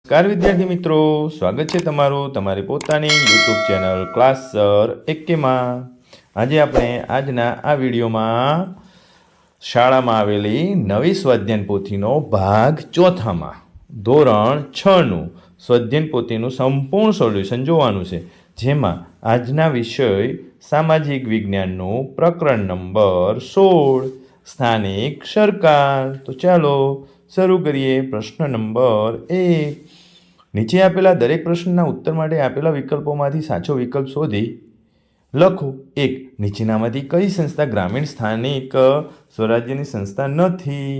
નમસ્કાર વિદ્યાર્થી મિત્રો, સ્વાગત છે તમારું તમારી પોતાની યુટ્યુબ ચેનલ ક્લાસ સર એકેમાં. આજે આપણે આજના આ વિડીયોમાં શાળામાં આવેલી નવી સ્વાધ્યાયન પોથીનો ભાગ ચોથામાં ધોરણ 6નું સ્વાધ્યાયન પોથીનું સંપૂર્ણ સોલ્યુશન જોવાનું છે, જેમાં આજના વિષય સામાજિક વિજ્ઞાનનું પ્રકરણ નંબર 16 સ્થાનિક સરકાર. તો ચાલો શરૂ કરીએ. પ્રશ્ન નંબર 1. નીચે આપેલા દરેક પ્રશ્નના ઉત્તર માટે આપેલા વિકલ્પોમાંથી સાચો વિકલ્પ શોધી લખો. 1. નીચેનામાંથી કઈ સંસ્થા ગ્રામીણ સ્થાનિક સ્વરાજ્યની સંસ્થા નથી?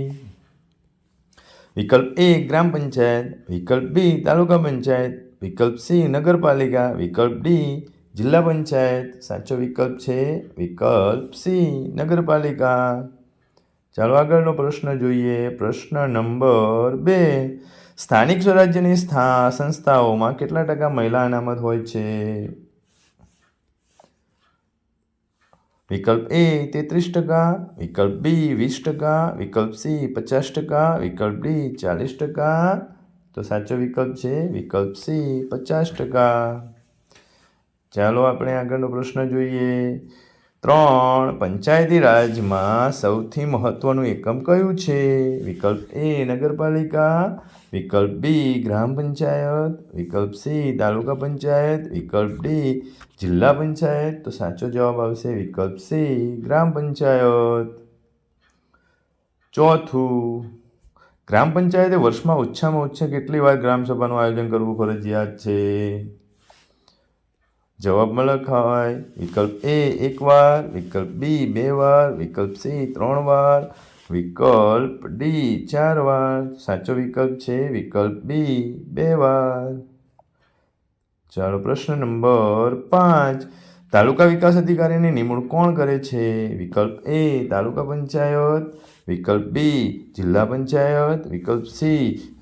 વિકલ્પ A ગ્રામ પંચાયત, વિકલ્પ B તાલુકા પંચાયત, વિકલ્પ C નગરપાલિકા, વિકલ્પ D જિલ્લા પંચાયત. સાચો વિકલ્પ છે વિકલ્પ C નગરપાલિકા. ચાલો આગળનો પ્રશ્ન જોઈએ. પ્રશ્ન નંબર 2. સ્થાનિક સ્વરાજ્યની સંસ્થાઓમાં કેટલા ટકા મહિલા અનામત હોય છે? વિકલ્પ A 33%, વિકલ્પ B 20%, વિકલ્પ C 50%, વિકલ્પ D 40%. તો સાચો વિકલ્પ છે વિકલ્પ C 50%. ચાલો આપણે આગળનો પ્રશ્ન જોઈએ. 3. પંચાયતી રાજમાં સૌથી મહત્વનું એકમ કયું છે? વિકલ્પ A નગરપાલિકા, વિકલ્પ B ગ્રામ પંચાયત, વિકલ્પ C તાલુકા પંચાયત, વિકલ્પ D જિલ્લા પંચાયત. તો સાચો જવાબ આવશે વિકલ્પ C ગ્રામ પંચાયત. 4. ગ્રામ પંચાયતે વર્ષમાં ઓછામાં ઓછા કેટલી વાર ગ્રામસભાનું આયોજન કરવું ફરજિયાત છે? જવાબમાં લખાય. વિકલ્પ A 1 વાર, વિકલ્પ B 2 વાર, વિકલ્પ C 3 વાર, વિકલ્પ D 4 વાર. સાચો વિકલ્પ છે વિકલ્પ B 2 વાર. ચાલો પ્રશ્ન નંબર 5. તાલુકા વિકાસ અધિકારીની નિમણૂક કોણ કરે છે? વિકલ્પ A તાલુકા પંચાયત, વિકલ્પ B જિલ્લા પંચાયત, વિકલ્પ C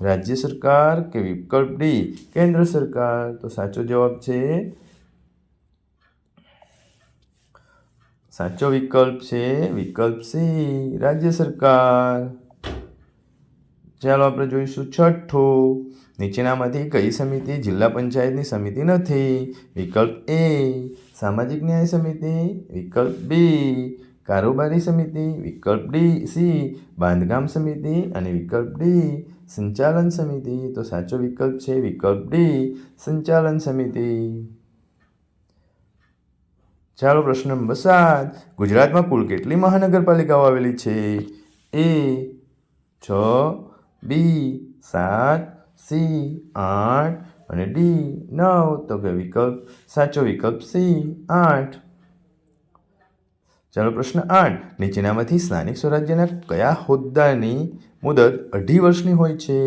રાજ્ય સરકાર કે વિકલ્પ D કેન્દ્ર સરકાર. તો સાચો જવાબ છે સાચો વિકલ્પ છે વિકલ્પ C રાજ્ય સરકાર. ચાલો આપણે જોઈશું 6. નીચેનામાંથી કઈ સમિતિ જિલ્લા પંચાયતની સમિતિ નથી? વિકલ્પ A સામાજિક ન્યાય સમિતિ, વિકલ્પ B કારોબારી સમિતિ, વિકલ્પ C બાંધકામ સમિતિ અને વિકલ્પ D સંચાલન સમિતિ. તો સાચો વિકલ્પ છે વિકલ્પ D સંચાલન સમિતિ. ચાલો પ્રશ્ન નંબર 7. ગુજરાતમાં કુલ કેટલી મહાનગરપાલિકાઓ આવેલી છે? A 6, B 7, C 8 અને D 9. તો કે સાચો વિકલ્પ C 8. ચાલો પ્રશ્ન 8. નીચેનામાંથી સ્થાનિક સ્વરાજ્યના કયા હોદ્દાની મુદત 2.5 વર્ષની હોય છે?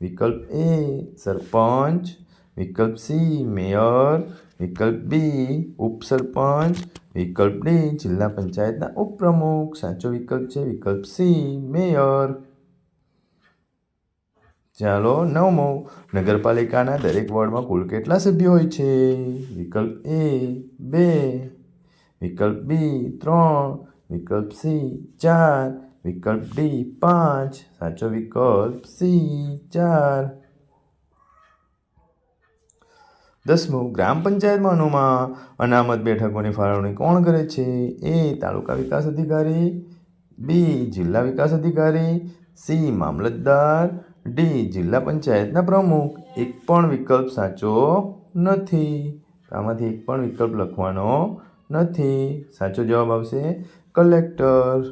વિકલ્પ A સરપંચ, વિકલ્પ C મેયર, વિકલ્પ B ઉપસરપંચ, વિકલ્પ D જિલ્લા પંચાયતના ઉપપ્રમુખ. સાચો વિકલ્પ છે વિકલ્પ C મેયર. ચાલો 9. નગરપાલિકાના દરેક વોર્ડમાં કુલ કેટલા સભ્યો હોય છે? વિકલ્પ A 2, વિકલ્પ B 3, વિકલ્પ C 4, વિકલ્પ D 5. સાચો વિકલ્પ C 4. 10. ગ્રામ પંચાયતમાં અનામત બેઠકોની ફાળવણી કોણ કરે છે? A તાલુકા વિકાસ અધિકારી, B જિલ્લા વિકાસ અધિકારી, C મામલતદાર, D જિલ્લા પંચાયતના પ્રમુખ. એક પણ વિકલ્પ સાચો નથી. આમાંથી એક પણ વિકલ્પ લખવાનો નથી. સાચો જવાબ આવશે કલેક્ટર.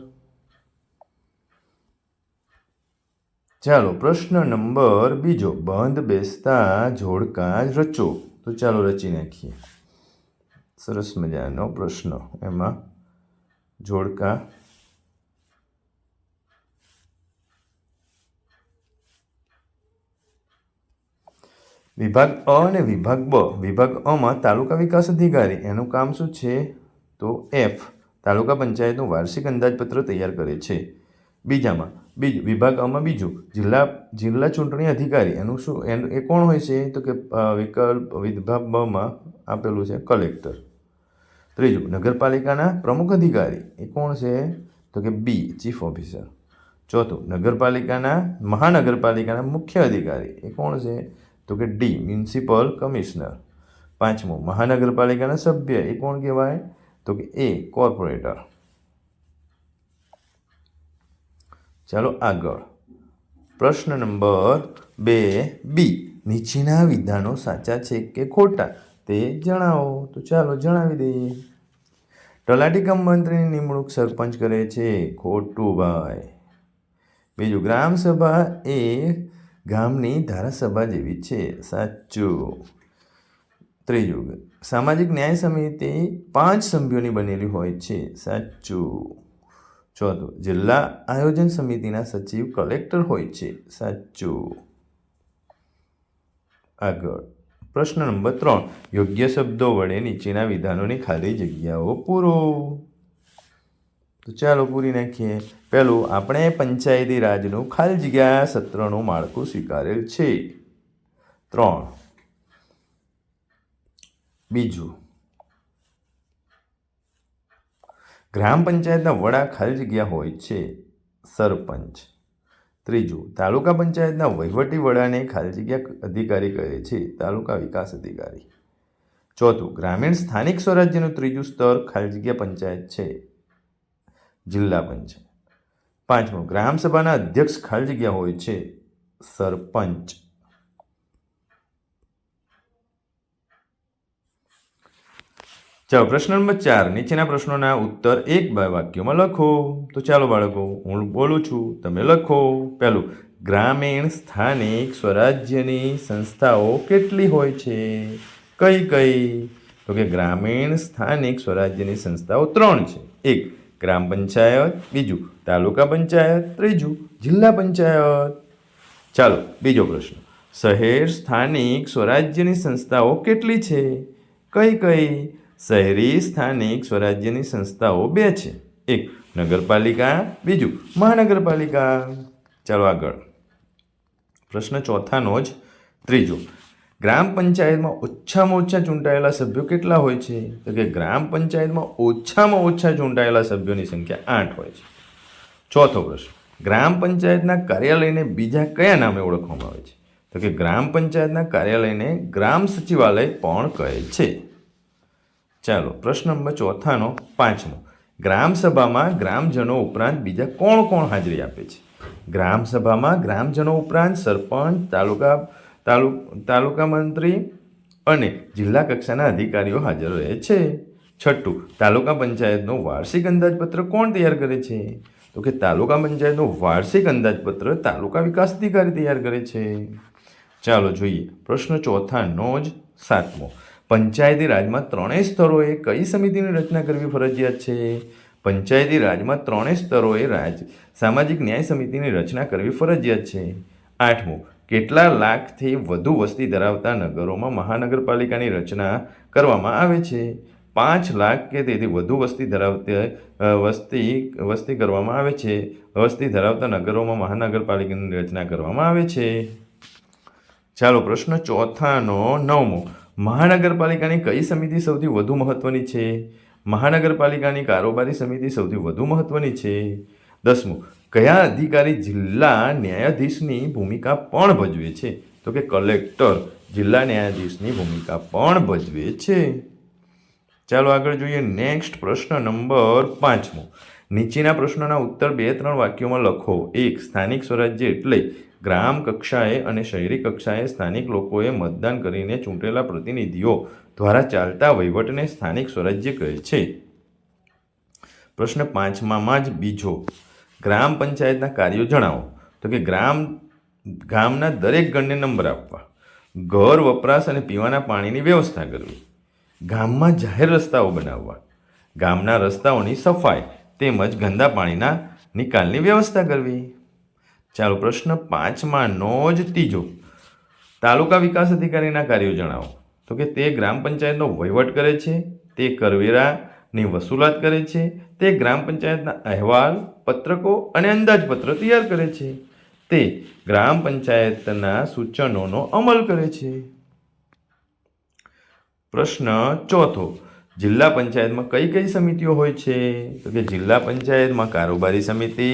ચાલો પ્રશ્ન નંબર 2. બંધ બેસતા જોડકા રચો. તો ચાલો રચી નાખીએ. સરસ મજાનો પ્રશ્ન. એમાં જોડકા વિભાગ અ અને વિભાગ બ. વિભાગ અમાં તાલુકા વિકાસ અધિકારી એનું કામ શું છે? તો F તાલુકા પંચાયતનું વાર્ષિક અંદાજપત્ર તૈયાર કરે છે. વિભાગ અમાં બીજું જિલ્લા ચૂંટણી અધિકારી એનું શું એ કોણ હોય છે? તો કે વિભાગ બમાં આપેલું છે કલેક્ટર. 3. નગરપાલિકાના પ્રમુખ અધિકારી એ કોણ છે? તો કે B ચીફ ઓફિસર. ચોથું, મહાનગરપાલિકાના મુખ્ય અધિકારી એ કોણ છે? તો કે ડી, મ્યુનિસિપલ કમિશનર. પાંચમું, મહાનગરપાલિકાના સભ્ય એ કોણ કહેવાય? તો કે એ, કોર્પોરેટર. ચાલો આગળ. પ્રશ્ન નંબર 2B. નીચેના વિધાનો સાચા છે કે ખોટા તે જણાવો. તો ચાલો જણાવી દઈએ. તલાટી કમ મંત્રીની નિમણૂક સરપંચ કરે છે. ખોટું ભાઈ. બીજું, ગ્રામસભા એ ગામની ધારાસભા જેવી છે. સાચું. ત્રીજું, સામાજિક ન્યાય સમિતિ 5 સભ્યોની બનેલી હોય છે. સાચું. ચોથું, જિલ્લા આયોજન સમિતિના સચિવ કલેક્ટર હોય છે. સાચું. આગળ. પ્રશ્ન નંબર 3. યોગ્ય શબ્દો વડે નીચેના વિધાનોની ખાલી જગ્યાઓ પૂરો. તો ચાલો પૂરી નાખીએ. પહેલું, આપણે પંચાયતી રાજનું ખાલી જગ્યા સત્રનું માળખું સ્વીકારેલ છે. 3. બીજું, ગ્રામ પંચાયતના વડા ખાલી જગ્યા હોય છે. સરપંચ. ત્રીજું, તાલુકા પંચાયતના વહીવટી વડાને ખાલી જગ્યા અધિકારી કહે છે. તાલુકા વિકાસ અધિકારી. ચોથું, ગ્રામીણ સ્થાનિક સ્વરાજ્યનું ત્રીજું સ્તર ખાલી જગ્યા પંચાયત છે. જિલ્લા પંચાયત. પાંચમું, ગ્રામસભાના અધ્યક્ષ ખાલી જગ્યા હોય છે. સરપંચ. ચાલો પ્રશ્ન નંબર 4. નીચેના પ્રશ્નોના ઉત્તર 1-2 વાક્યોમાં લખો. તો ચાલો બાળકો, હું બોલું છું, તમે લખો. પહેલું, ગ્રામીણ સ્થાનિક સ્વરાજ્યની સંસ્થાઓ કેટલી હોય છે? કઈ કઈ? તો કે ગ્રામીણ સ્થાનિક સ્વરાજ્યની સંસ્થાઓ 3 છે. 1, ગ્રામ પંચાયત. બીજું, તાલુકા પંચાયત. ત્રીજું, જિલ્લા પંચાયત. ચાલો બીજો પ્રશ્ન, શહેર સ્થાનિક સ્વરાજ્યની સંસ્થાઓ કેટલી છે? કઈ કઈ? શહેરી સ્થાનિક સ્વરાજ્યની સંસ્થાઓ 2 છે. 1, નગરપાલિકા. બીજું, મહાનગરપાલિકા. ચાલો આગળ. પ્રશ્ન ચોથાનો જ ત્રીજો, ગ્રામ પંચાયતમાં ઓછામાં ઓછા ચૂંટાયેલા સભ્યો કેટલા હોય છે? તો કે ગ્રામ પંચાયતમાં ઓછામાં ઓછા ચૂંટાયેલા સભ્યોની સંખ્યા 8 હોય છે. ચોથો પ્રશ્ન, ગ્રામ પંચાયતના કાર્યાલયને બીજા કયા નામે ઓળખવામાં આવે છે? તો કે ગ્રામ પંચાયતના કાર્યાલયને ગ્રામ સચિવાલય પણ કહે છે. ચાલો પ્રશ્ન નંબર ચોથાનો 5મો, ગ્રામસભામાં ગ્રામજનો ઉપરાંત બીજા કોણ કોણ હાજરી આપે છે? ગ્રામસભામાં ગ્રામજનો ઉપરાંત સરપંચ, તાલુકા મંત્રી અને જિલ્લા કક્ષાના અધિકારીઓ હાજર રહે છે. છઠ્ઠું, તાલુકા પંચાયતનો વાર્ષિક અંદાજપત્ર કોણ તૈયાર કરે છે? તો કે તાલુકા પંચાયતનો વાર્ષિક અંદાજપત્ર તાલુકા વિકાસ અધિકારી તૈયાર કરે છે. ચાલો જોઈએ પ્રશ્ન ચોથાનો જ 7મો, પંચાયતી રાજમાં 3 સ્તરોએ કઈ સમિતિની રચના કરવી ફરજિયાત છે? પંચાયતી રાજમાં 3 સ્તરોએ સામાજિક ન્યાય સમિતિની રચના કરવી ફરજિયાત છે. 8મું, કેટલા લાખથી વધુ વસ્તી ધરાવતા નગરોમાં મહાનગરપાલિકાની રચના કરવામાં આવે છે? 5 લાખ કે તેથી વધુ વસ્તી કરવામાં આવે છે. વસ્તી ધરાવતા નગરોમાં મહાનગરપાલિકાની રચના કરવામાં આવે છે. ચાલો પ્રશ્ન ચોથાનો 9મો, મહાનગરપાલિકાની કઈ સમિતિ સૌથી વધુ મહત્વની છે? મહાનગરપાલિકાની કારોબારી સમિતિ સૌથી વધુ મહત્વની છે. 10મું, કયા અધિકારી જિલ્લા ન્યાયાધીશની ભૂમિકા પણ ભજવે છે? તો કે કલેક્ટર જિલ્લા ન્યાયાધીશની ભૂમિકા પણ ભજવે છે. ચાલો આગળ જોઈએ નેક્સ્ટ પ્રશ્ન નંબર 5મો, નીચેના પ્રશ્નોના ઉત્તર 2-3 વાક્યોમાં લખો. 1, સ્થાનિક સ્વરાજ્ય એટલે ગ્રામ કક્ષાએ અને શહેરી કક્ષાએ સ્થાનિક લોકોએ મતદાન કરીને ચૂંટેલા પ્રતિનિધિઓ દ્વારા ચાલતા વહીવટને સ્થાનિક સ્વરાજ્ય કહે છે. પ્રશ્ન 5માં જ બીજો, ગ્રામ પંચાયતના કાર્યો જણાવો. તો કે ગામના દરેક ગણને નંબર આપવા, ઘર વપરાશ અને પીવાના પાણીની વ્યવસ્થા કરવી, ગામમાં જાહેર રસ્તાઓ બનાવવા, ગામના રસ્તાઓની સફાઈ તેમજ ગંદા પાણીના નિકાલની વ્યવસ્થા કરવી. ચાલો પ્રશ્ન 5માંનો જ ત્રીજો, તાલુકા વિકાસ અધિકારીના કાર્યો જણાવો. તો કે તે ગ્રામ પંચાયતનો વહીવટ કરે છે, તે કરવેરાની વસૂલાત કરે છે, તે ગ્રામ પંચાયતના અહેવાલ, પત્રકો અને અંદાજપત્ર તૈયાર કરે છે, તે ગ્રામ પંચાયતના સૂચનોનો અમલ કરે છે. પ્રશ્ન ચોથો, જિલ્લા પંચાયતમાં કઈ કઈ સમિતિઓ હોય છે? તો કે જિલ્લા પંચાયતમાં કારોબારી સમિતિ,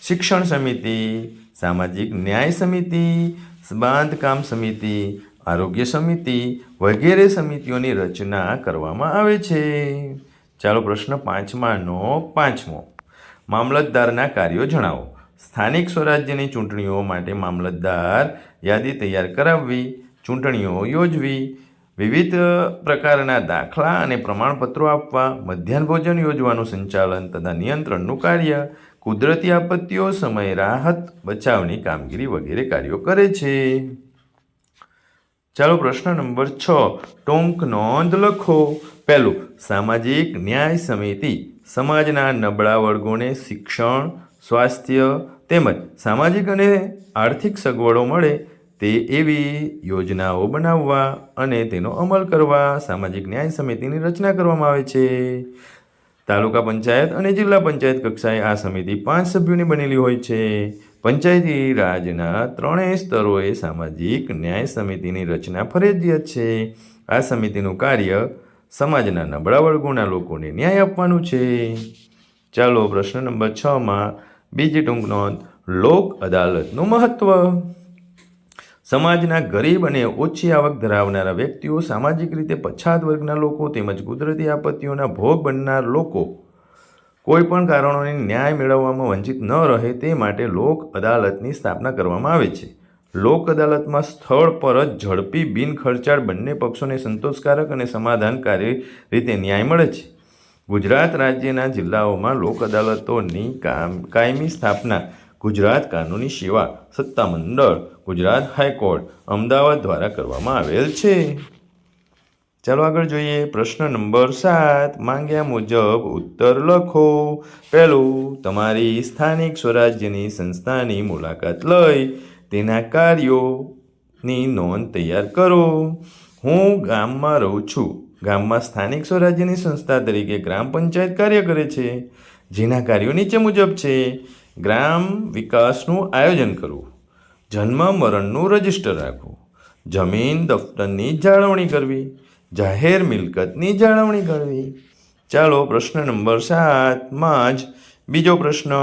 શિક્ષણ સમિતિ, સામાજિક ન્યાય સમિતિ, બાંધકામ સમિતિ, આરોગ્ય સમિતિ વગેરે સમિતિઓની રચના કરવામાં આવે છે. ચાલો પ્રશ્ન 5માંનો 5મો. મામલતદારના કાર્યો જણાવો. સ્થાનિક સ્વરાજ્યની ચૂંટણીઓ માટે મામલતદાર યાદી તૈયાર કરાવવી, ચૂંટણીઓ યોજવી, વિવિધ પ્રકારના દાખલા અને પ્રમાણપત્રો આપવા, મધ્યાહન ભોજન યોજવાનું સંચાલન તથા નિયંત્રણનું કાર્ય, કુદરતી આપત્તિઓ સમયે રાહત બચાવની કામગીરી વગેરે કાર્યો કરે છે. ચાલો પ્રશ્ન નંબર 6. ટૂંક નોંધ લખો. પહેલું, સામાજિક ન્યાય સમિતિ સમાજના નબળા વર્ગોને શિક્ષણ, સ્વાસ્થ્ય તેમજ સામાજિક અને આર્થિક સગવડો મળે તે એવી યોજનાઓ બનાવવા અને તેનો અમલ કરવા સામાજિક ન્યાય સમિતિની રચના કરવામાં આવે છે. તાલુકા પંચાયત અને જિલ્લા પંચાયત કક્ષાએ આ સમિતિ 5 સભ્યોની બનેલી હોય છે. પંચાયતી રાજના 3 સ્તરોએ સામાજિક ન્યાય સમિતિની રચના ફરજિયાત છે. આ સમિતિનું કાર્ય સમાજના નબળા વર્ગોના લોકોને ન્યાય આપવાનું છે. ચાલો પ્રશ્ન નંબર 6માં બીજી ટૂંક નોંધ. લોક અદાલતનું મહત્વ. સમાજના ગરીબ અને ઓછી આવક ધરાવનારા વ્યક્તિઓ, સામાજિક રીતે પછાત વર્ગના લોકો તેમજ કુદરતી આપત્તિઓના ભોગ બનનાર લોકો કોઈપણ કારણોને ન્યાય મેળવવામાં વંચિત ન રહે તે માટે લોક અદાલતની સ્થાપના કરવામાં આવે છે. લોક અદાલતમાં સ્થળ પર જ ઝડપી, બિનખર્ચાળ, બંને પક્ષોને સંતોષકારક અને સમાધાનકારી રીતે ન્યાય મળે છે. ગુજરાત રાજ્યના જિલ્લાઓમાં લોક અદાલતોની કાયમી સ્થાપના ગુજરાત કાનૂની સેવા સત્તામંડળ, ગુજરાત હાઈકોર્ટ, અમદાવાદ દ્વારા કરવામાં આવેલ છે. ચાલો આગળ જોઈએ. પ્રશ્ન નંબર 7. માંગ્યા મુજબ ઉત્તર લખો. પહેલું, તમારી સ્થાનિક સ્વરાજ્યની સંસ્થાની મુલાકાત લઈ તેના કાર્યોની નોંધ તૈયાર કરો. હું ગામમાં રહું છું. ગામમાં સ્થાનિક સ્વરાજ્યની સંસ્થા તરીકે ગ્રામ પંચાયત કાર્ય કરે છે, જેના કાર્યો નીચે મુજબ છે. ગ્રામ વિકાસનું આયોજન કરવું, જન્મ મરણનું રજિસ્ટર રાખવું, જમીન દફતરની જાળવણી કરવી, જાહેર મિલકતની જાળવણી કરવી. ચાલો પ્રશ્ન નંબર 7માં જ બીજો પ્રશ્ન.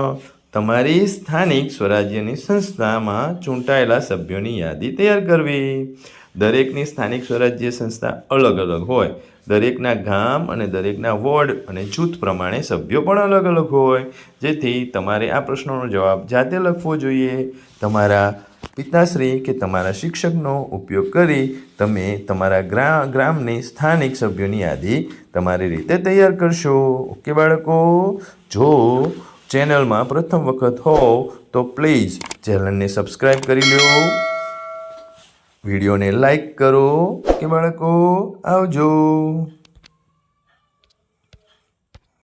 તમારી સ્થાનિક સ્વરાજ્યની સંસ્થામાં ચૂંટાયેલા સભ્યોની યાદી તૈયાર કરવી. દરેકની સ્થાનિક સ્વરાજ્ય સંસ્થા અલગ અલગ હોય. દરેકના ગામ અને દરેકના વોર્ડ અને જૂથ પ્રમાણે સભ્યો પણ અલગ અલગ હોય, જેથી તમારે આ પ્રશ્નોનો જવાબ જાતે લખવો જોઈએ. તમારા પિતાશ્રી કે તમારા શિક્ષકનો ઉપયોગ કરી તમે તમારા ગ્રામની સ્થાનિક સભ્યોની યાદી તમારી રીતે તૈયાર કરશો. ઓકે બાળકો, જો ચેનલમાં પ્રથમ વખત હોવ તો પ્લીઝ ચેનલને સબસ્ક્રાઈબ કરી લો, વિડીયોને લાઈક કરો. ઓકે બાળકો, આવજો.